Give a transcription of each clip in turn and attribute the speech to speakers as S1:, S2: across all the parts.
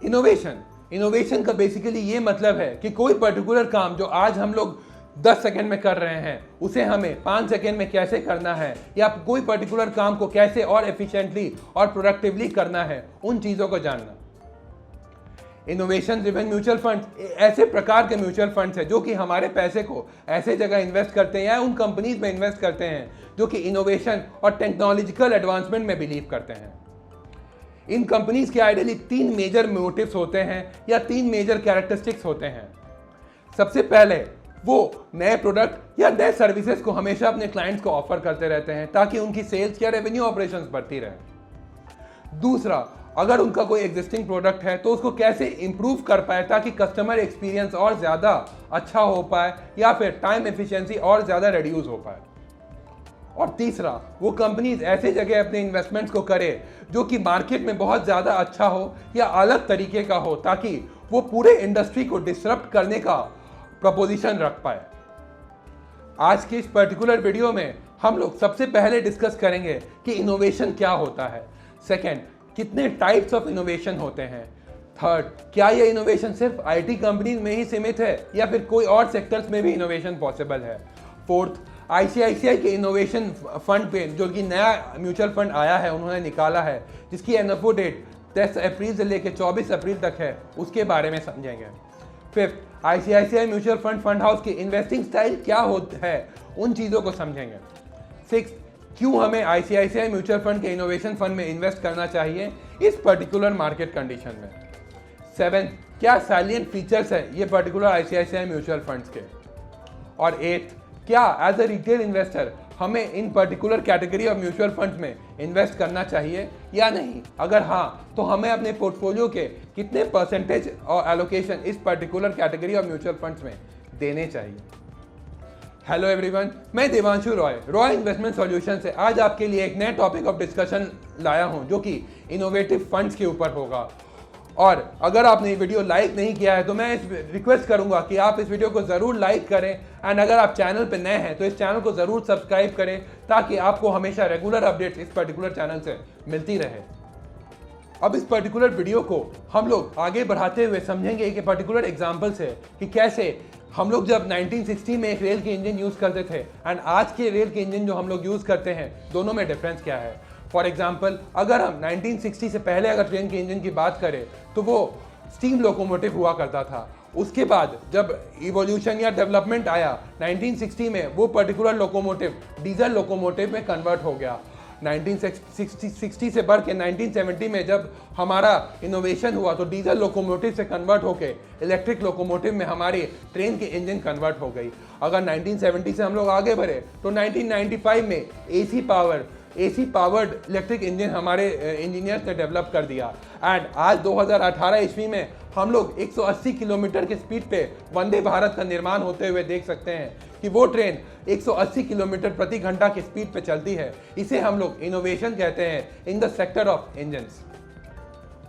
S1: Innovation का basically ये मतलब है कि कोई पर्टिकुलर काम जो आज हम लोग 10 सेकेंड में कर रहे हैं उसे हमें 5 सेकेंड में कैसे करना है, या कोई पर्टिकुलर काम को कैसे और एफिशिएंटली और प्रोडक्टिवली करना है, उन चीज़ों को जानना। इनोवेशन ड्रिवन म्यूचुअल फंड ऐसे प्रकार के म्यूचुअल फंड्स है जो कि हमारे पैसे को ऐसे जगह इन्वेस्ट करते हैं या उन कंपनीज में इन्वेस्ट करते हैं जो कि इनोवेशन और टेक्नोलॉजिकल एडवांसमेंट में बिलीव करते हैं। इन कंपनीज के आइडियली 3 मेजर मोटिव्स होते हैं या 3 मेजर कैरेक्टरिस्टिक्स होते हैं। सबसे पहले वो नए प्रोडक्ट या नए सर्विसेज को हमेशा अपने क्लाइंट्स को ऑफर करते रहते हैं ताकि उनकी सेल्स या रेवेन्यू ऑपरेशंस बढ़ती रहे। दूसरा, अगर उनका कोई एग्जिस्टिंग प्रोडक्ट है तो उसको कैसे इंप्रूव कर पाए ताकि कस्टमर एक्सपीरियंस और ज़्यादा अच्छा हो पाए या फिर टाइम एफिशिएंसी और ज़्यादा रिड्यूस हो पाए। और तीसरा, वो कंपनीज ऐसे जगह अपने इन्वेस्टमेंट्स को करे जो कि मार्केट में बहुत ज़्यादा अच्छा हो या अलग तरीके का हो ताकि वो पूरे इंडस्ट्री को डिसरप्ट करने का प्रपोजिशन रख पाए। आज की इस पर्टिकुलर वीडियो में हम लोग सबसे पहले डिस्कस करेंगे कि इनोवेशन क्या होता है। सेकेंड, कितने टाइप्स ऑफ इनोवेशन होते हैं। थर्ड, क्या ये इनोवेशन सिर्फ आईटी कंपनीज में ही सीमित है या फिर कोई और सेक्टर्स में भी इनोवेशन पॉसिबल है। फोर्थ, आईसीआईसीआई के इनोवेशन फंड पे जो कि नया म्यूचुअल फंड आया है उन्होंने निकाला है जिसकी एनएफओ डेट 10 अप्रैल से लेकर 24 अप्रैल तक है, उसके बारे में समझेंगे। Fifth, ICICI mutual fund house की इन्वेस्टिंग स्टाइल क्या होता है, उन चीज़ों को समझेंगे। सिक्स, क्यों हमें आईसीआईसीआई म्यूचुअल फंड के इनोवेशन फंड में इन्वेस्ट करना चाहिए इस पर्टिकुलर मार्केट कंडीशन में। सेवन, क्या साइलिएंट फीचर्स है ये पर्टिकुलर आईसीआईसीआई म्यूचुअल फंड्स के। और एट, क्या एज अ रिटेल इन्वेस्टर हमें इन particular category of mutual funds में इन्वेस्ट करना चाहिए या नहीं। अगर हाँ, तो हमें अपने पोर्टफोलियो के कितने परसेंटेज और एलोकेशन इस particular category of mutual funds में देने चाहिए। हेलो एवरीवन, मैं देवांशु रॉय इन्वेस्टमेंट सॉल्यूशन से आज आपके लिए एक नए टॉपिक ऑफ डिस्कशन लाया हूं जो कि इनोवेटिव फंड्स के ऊपर होगा। और अगर आपने ये वीडियो लाइक नहीं किया है तो मैं इस रिक्वेस्ट करूंगा कि आप इस वीडियो को ज़रूर लाइक करें, एंड अगर आप चैनल पर नए हैं तो इस चैनल को ज़रूर सब्सक्राइब करें ताकि आपको हमेशा रेगुलर अपडेट्स इस पर्टिकुलर चैनल से मिलती रहे। अब इस पर्टिकुलर वीडियो को हम लोग आगे बढ़ाते हुए समझेंगे कि पर्टिकुलर एग्जाम्पल से कि कैसे हम लोग जब 1960 में एक रेल के इंजन यूज़ करते थे एंड आज के रेल के इंजन जो हम लोग यूज़ करते हैं दोनों में डिफरेंस क्या है। फॉर एग्जाम्पल, अगर हम 1960 से पहले अगर ट्रेन के इंजन की बात करें तो वो स्टीम लोकोमोटिव हुआ करता था। उसके बाद जब इवोल्यूशन या डेवलपमेंट आया 1960 में, वो पर्टिकुलर लोकोमोटिव डीजल लोकोमोटिव में कन्वर्ट हो गया। 1960 से बढ़ के 1970 में जब हमारा इनोवेशन हुआ तो डीजल लोकोमोटिव से कन्वर्ट होके इलेक्ट्रिक लोकोमोटिव में हमारी ट्रेन के इंजन कन्वर्ट हो गई। अगर 1970 से हम लोग आगे बढ़े तो 1995 में एसी पावर्ड इलेक्ट्रिक इंजन हमारे इंजीनियर्स ने डेवलप कर दिया। एंड आज 2018 ईस्वी में हम लोग 180 किलोमीटर की स्पीड पे वंदे भारत का निर्माण होते हुए देख सकते हैं कि वो ट्रेन 180 किलोमीटर प्रति घंटा की स्पीड पे चलती है। इसे हम लोग इनोवेशन कहते हैं in the sector of engines.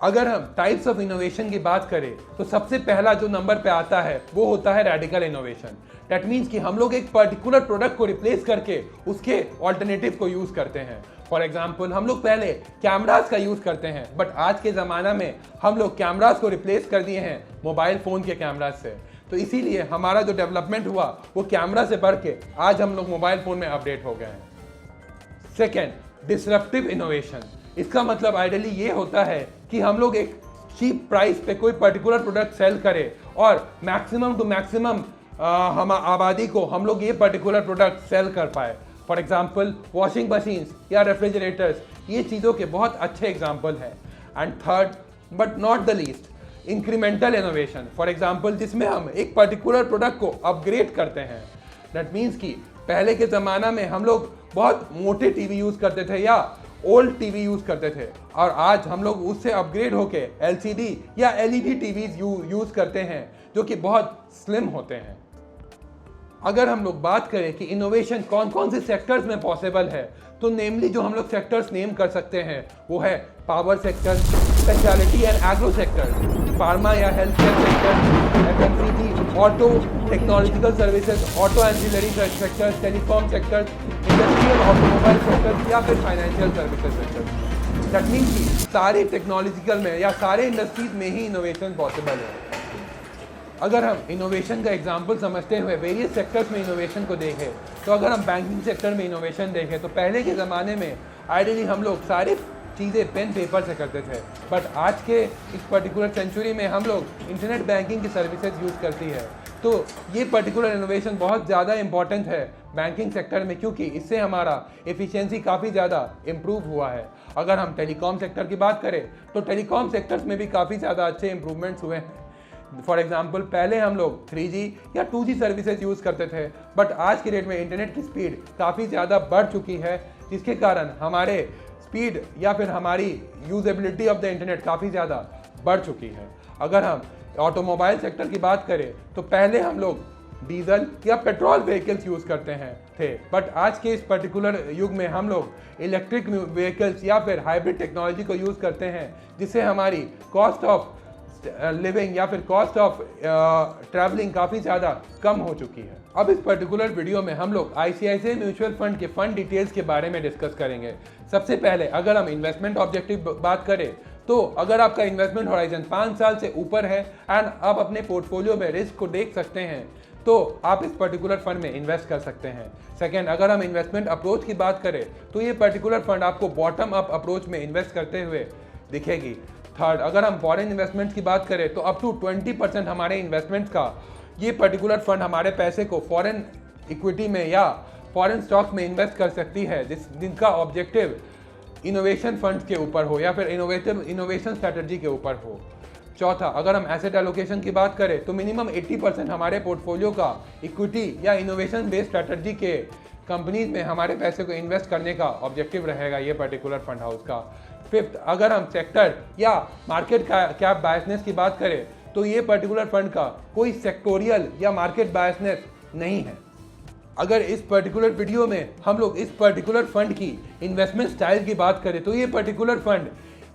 S1: अगर हम टाइप्स ऑफ इनोवेशन की बात करें तो सबसे पहला जो नंबर पे आता है वो होता है रेडिकल इनोवेशन। दैट मीन्स कि हम लोग एक पर्टिकुलर प्रोडक्ट को रिप्लेस करके उसके ऑल्टरनेटिव को यूज करते हैं। फॉर एग्जाम्पल, हम लोग पहले कैमरास का यूज करते हैं बट आज के ज़माना में हम लोग कैमरास को रिप्लेस कर दिए हैं मोबाइल फ़ोन के कैमराज से। तो इसीलिए हमारा जो डेवलपमेंट हुआ वो कैमरा से बढ़ के आज हम लोग मोबाइल फ़ोन में अपडेट हो गए हैं। Second, disruptive innovation. इसका मतलब आइडियली ये होता है कि हम लोग एक चीप प्राइस पे कोई पर्टिकुलर प्रोडक्ट सेल करें और मैक्सिमम टू मैक्सिमम हम आबादी को हम लोग ये पर्टिकुलर प्रोडक्ट सेल कर पाए। फॉर एग्जाम्पल, वॉशिंग मशीन्स या रेफ्रिजरेटर्स ये चीज़ों के बहुत अच्छे एग्जाम्पल हैं। And third but not the least, incremental innovation. For example, जिसमें हम एक पर्टिकुलर प्रोडक्ट को अपग्रेड करते हैं। दैट मीन्स कि पहले के ज़माना में हम लोग बहुत मोटे टीवी यूज़ करते थे या ओल्ड टीवी यूज़ करते थे और आज हम लोग उससे अपग्रेड होके एलसीडी या एलईडी टीवीज यूज़ करते हैं जो कि बहुत स्लिम होते हैं। अगर हम लोग बात करें कि इनोवेशन कौन कौन से सेक्टर्स में पॉसिबल है तो नेमली जो हम लोग सेक्टर्स नेम कर सकते हैं वो है power sector, speciality and agro sector, pharma या health care sector, FMCG, auto, technological services, auto ancillary sectors, telecom sectors, industrial automobile sectors या फिर financial services sector. That means कि सारे टेक्नोलॉजिकल में या सारे इंडस्ट्रीज में ही इनोवेशन पॉसिबल है। अगर हम इनोवेशन का एग्जाम्पल समझते हुए वेरियस सेक्टर्स में इनोवेशन को देखें, तो अगर हम बैंकिंग सेक्टर में इनोवेशन देखें तो पहले के ज़माने में आइडियली हम लोग सारी चीज़ें पेन पेपर से करते थे, बट आज के इस पर्टिकुलर सेंचुरी में हम लोग इंटरनेट बैंकिंग की सर्विसेज यूज़ करती है। तो ये पर्टिकुलर इनोवेशन बहुत ज़्यादा इंपॉर्टेंट है बैंकिंग सेक्टर में, क्योंकि इससे हमारा एफिशिएंसी काफ़ी ज़्यादा इम्प्रूव हुआ है। अगर हम टेलीकॉम सेक्टर की बात करें तो टेलीकॉम सेक्टर्स में भी काफ़ी ज़्यादा अच्छे इंप्रूवमेंट्स हुए हैं। फॉर एग्जाम्पल पहले हम लोग 3G या 2G सर्विसेज यूज़ करते थे, बट आज की डेट में इंटरनेट की स्पीड काफ़ी ज़्यादा बढ़ चुकी है, जिसके कारण हमारे स्पीड या फिर हमारी यूजेबिलिटी ऑफ द इंटरनेट काफ़ी ज़्यादा बढ़ चुकी है। अगर हम ऑटोमोबाइल सेक्टर की बात करें तो पहले हम लोग डीजल या पेट्रोल व्हीकल्स यूज़ करते थे, बट आज के इस पर्टिकुलर युग में हम लोग इलेक्ट्रिक व्हीकल्स या फिर हाइब्रिड टेक्नोलॉजी को यूज़ करते हैं, जिससे हमारी कॉस्ट ऑफ लिविंग या फिर कॉस्ट ऑफ ट्रैवलिंग काफ़ी ज़्यादा कम हो चुकी है। अब इस पर्टिकुलर वीडियो में हम लोग ICICI म्यूचुअल फंड के फंड डिटेल्स के बारे में डिस्कस करेंगे। सबसे पहले अगर हम इन्वेस्टमेंट ऑब्जेक्टिव बात करें तो अगर आपका इन्वेस्टमेंट होराइजन 5 साल से ऊपर है एंड आप अपने पोर्टफोलियो में रिस्क को देख सकते हैं, तो आप इस पर्टिकुलर फंड में इन्वेस्ट कर सकते हैं। सेकेंड, अगर हम इन्वेस्टमेंट अप्रोच की बात करें तो ये पर्टिकुलर फंड आपको बॉटम अप अप्रोच में इन्वेस्ट करते हुए दिखेगी। थर्ड, अगर हम फॉरेन इन्वेस्टमेंट्स की बात करें तो अप टू 20% हमारे इन्वेस्टमेंट्स का ये पर्टिकुलर फंड हमारे पैसे को फॉरेन इक्विटी में या फॉरेन स्टॉक्स में इन्वेस्ट कर सकती है, जिनका ऑब्जेक्टिव इनोवेशन फंड्स के ऊपर हो या फिर इनोवेशन स्ट्रैटेजी के ऊपर हो। चौथा, अगर हम एसेट एलोकेशन की बात करें तो मिनिमम 80% हमारे पोर्टफोलियो का इक्विटी या इनोवेशन बेस्ड स्ट्रैटेजी के कंपनीज में हमारे पैसे को इन्वेस्ट करने का ऑब्जेक्टिव रहेगा ये पर्टिकुलर फंड हाउस का। फिफ्थ, अगर हम सेक्टर या मार्केट कैप बायसनेस की बात करें तो ये पर्टिकुलर फंड का कोई सेक्टोरियल या मार्केट बायसनेस नहीं है। अगर इस पर्टिकुलर वीडियो में हम लोग इस पर्टिकुलर फंड की इन्वेस्टमेंट स्टाइल की बात करें तो ये particular fund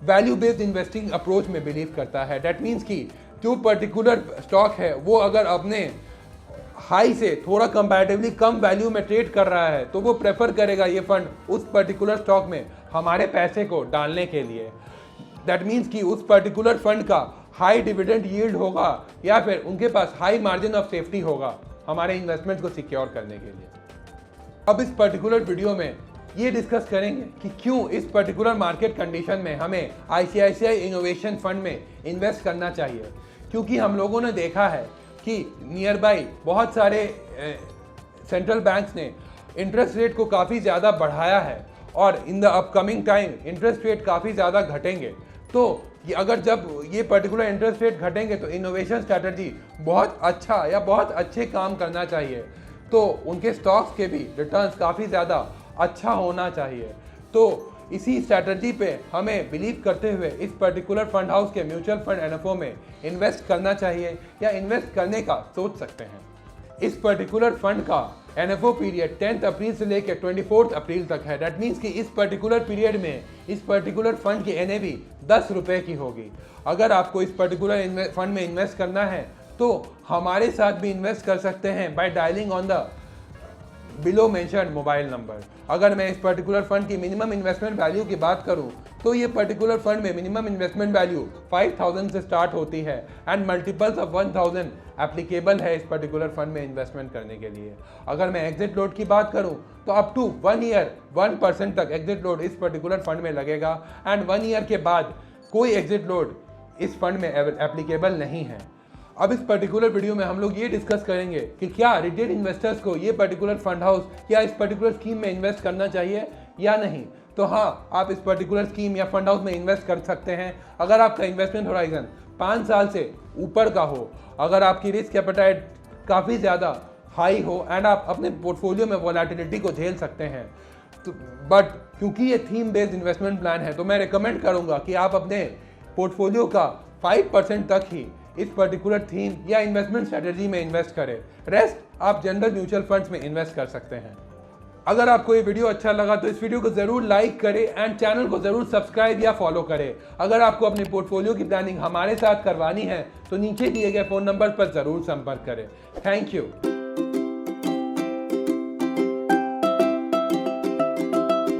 S1: value based investing approach में बिलीव करता है। दैट मीन्स कि जो पर्टिकुलर स्टॉक है वो अगर अपने हाई से थोड़ा कंपैरेटिवली कम वैल्यू में ट्रेड कर रहा है तो वो प्रेफर करेगा ये फंड उस पर्टिकुलर स्टॉक में हमारे पैसे को डालने के लिए। दैट मीन्स कि उस पर्टिकुलर फंड का हाई डिविडेंड यील्ड होगा या फिर उनके पास हाई मार्जिन ऑफ सेफ्टी होगा हमारे इन्वेस्टमेंट को सिक्योर करने के लिए। अब इस पर्टिकुलर वीडियो में ये डिस्कस करेंगे कि क्यों इस पर्टिकुलर मार्केट कंडीशन में हमें ICICI इनोवेशन फंड में इन्वेस्ट करना चाहिए। क्योंकि हम लोगों ने देखा है कि नियर बाई बहुत सारे सेंट्रल बैंक्स ने इंटरेस्ट रेट को काफ़ी ज़्यादा बढ़ाया है और in the upcoming time interest rate काफ़ी ज़्यादा घटेंगे। तो अगर जब ये पर्टिकुलर इंटरेस्ट रेट घटेंगे तो इनोवेशन स्ट्रैटेजी बहुत अच्छा या बहुत अच्छे काम करना चाहिए, तो उनके स्टॉक्स के भी रिटर्न्स काफ़ी ज़्यादा अच्छा होना चाहिए। तो इसी स्ट्रैटेजी पे हमें बिलीव करते हुए इस पर्टिकुलर फंड हाउस के म्यूचुअल फंड NFO में इन्वेस्ट करना चाहिए या इन्वेस्ट करने का सोच सकते हैं। इस पर्टिकुलर फंड का NFO पीरियड 10 अप्रैल से लेकर 24 अप्रैल तक है। दैट मीन्स कि इस पर्टिकुलर पीरियड में इस पर्टिकुलर फंड की NAV 10 रुपये की होगी। अगर आपको इस पर्टिकुलर फंड में इन्वेस्ट करना है तो हमारे साथ भी इन्वेस्ट कर सकते हैं by dialing on the below mentioned mobile number. अगर मैं इस पर्टिकुलर फंड की मिनिमम इन्वेस्टमेंट वैल्यू की बात करूं तो ये पर्टिकुलर फंड में मिनिमम इन्वेस्टमेंट वैल्यू 5000 से स्टार्ट होती है एंड मल्टीपल्स ऑफ 1000 एप्लीकेबल है इस पर्टिकुलर फंड में इन्वेस्टमेंट करने के लिए। अगर मैं एग्जिट लोड की बात करूं तो अप टू 1 ईयर 1% तक एग्जिट लोड इस पर्टिकुलर फंड में लगेगा एंड 1 ईयर के बाद कोई एग्जिट लोड इस फंड में एप्लीकेबल नहीं है। अब इस पर्टिकुलर वीडियो में हम लोग ये डिस्कस करेंगे कि क्या रिटेल इन्वेस्टर्स को ये पर्टिकुलर फंड हाउस या इस पर्टिकुलर स्कीम में इन्वेस्ट करना चाहिए या नहीं। तो हाँ, आप इस पर्टिकुलर स्कीम या फंड हाउस में इन्वेस्ट कर सकते हैं अगर आपका इन्वेस्टमेंट होराइजन 5 साल से ऊपर का हो, अगर आपकी रिस्क एपेटाइट काफ़ी ज़्यादा हाई हो एंड आप अपने पोर्टफोलियो में वोलेटिलिटी को झेल सकते हैं। तो बट क्योंकि ये थीम बेस्ड इन्वेस्टमेंट प्लान है तो मैं रिकमेंड करूँगा कि आप अपने पोर्टफोलियो का 5% तक ही इस पर्टिकुलर थीम या इन्वेस्टमेंट स्ट्रैटेजी में इन्वेस्ट करें। रेस्ट आप जनरल म्यूचुअल फंड्स में इन्वेस्ट कर सकते हैं। अगर आपको ये वीडियो अच्छा लगा तो इस वीडियो को जरूर लाइक करें एंड चैनल को जरूर सब्सक्राइब या फॉलो करें। अगर आपको अपने पोर्टफोलियो की प्लानिंग हमारे साथ करवानी है तो नीचे दिए गए फ़ोन नंबर पर जरूर संपर्क करें। Thank you.